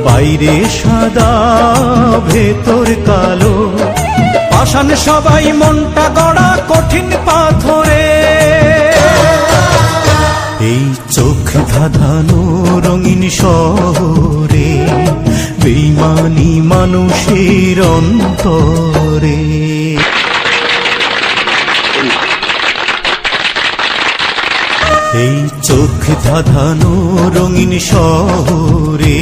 বাইরে সাদা ভেতর কালো, পাষাণ সবাই মনটা গড়া কঠিন পাথরে। এই চোখ ধাঁধানো রঙিন শহরে বেঈমানি মানুষের অন্তরে। এই চোখ ধাঁধানো রঙিন শহরে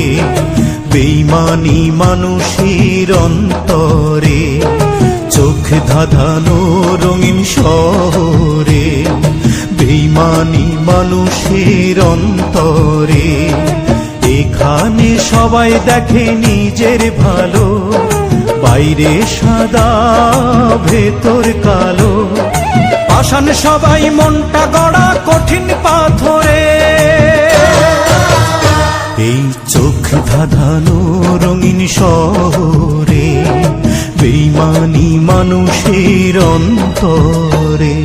বেঈমানি মানুষের অন্তরে। চোখ ধাঁধানো রঙিন শহরে বেঈমানি মানুষের অন্তরে। এখানে সবাই দেখে নিজের ভালো, বাইরে সাদা ভেতর কালো, পাষাণ সবাই মনটা গড়া কঠিন পাথরে। এই চোখ ধাঁধানো রঙিন শহরে বেঈমানি মানুষের অন্তরে।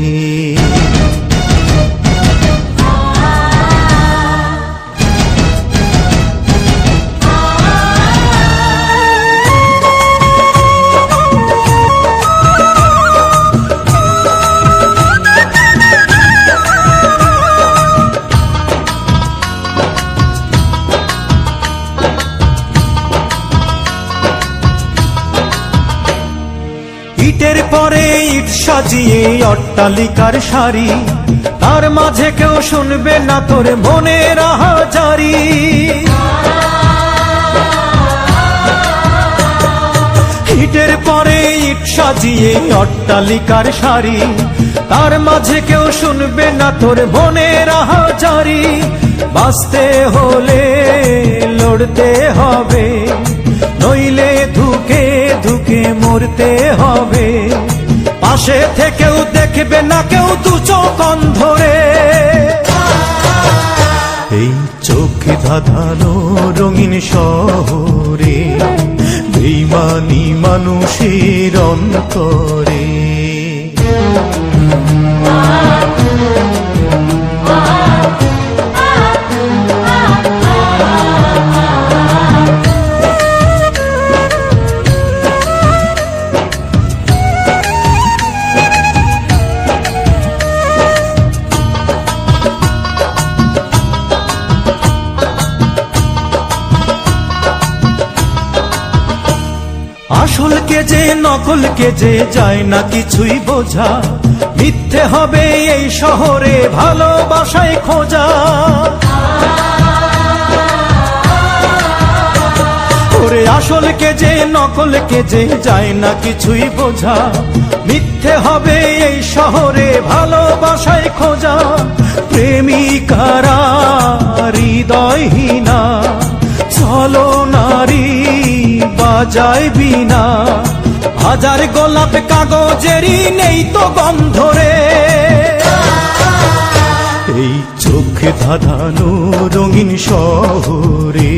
ইটের পরে ইট সাজিয়ে অট্টালিকার সারি, তার মাঝে কেউ শুনবে না তোর মনের আহাজারি। ইটের পরে ইট সাজিয়ে অট্টালিকার সারি, তার মাঝে কেউ শুনবে না তোর মনের আহাজারি। বাঁচতে হলে লড়তে হবে, নইলে ধুকে ধুকে মরতে হবে। পাশে থেকেও দেখবে না কেউ দু চোখ অন্ধরে। এই চোখ ধাঁধানো রঙিন শহরে বেঈমানি মানুষের অন্তরে। আসলকে যে নকলকে যে যায় না কিছুই বোঝা, মিথ্যে হবে এই শহরে ভালোবাসায় খোঁজা। ওরে আসলকে যে নকলকে যে যায় না কিছুই বোঝা, মিথ্যে হবে এই শহরে ভালোবাসায় খোঁজা। প্রেমিকারা হৃদয়হীনা, চলো নারী বাজায় বিনা। হাজার গোলাপ কাগজেরই নেই তো গন্ধরে। এই চোখ ধাঁধানো রঙিন শহরে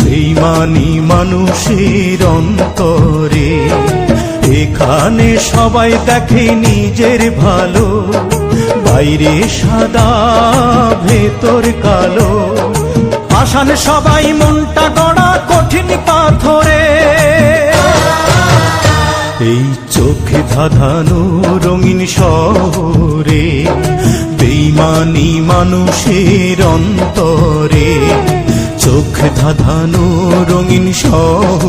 বেঈমানি মানুষের অন্তরে। এখানে সবাই দেখে নিজের ভালো, বাইরে সাদা ভেতর কালো, পাষাণ সবাই মনটা গড়া কঠিন পাথরে। এই চোখ ধাঁধানো রঙিন শহরে বেঈমানি মানুষের অন্তরে। চোখ ধাঁধানো রঙিন শহরে।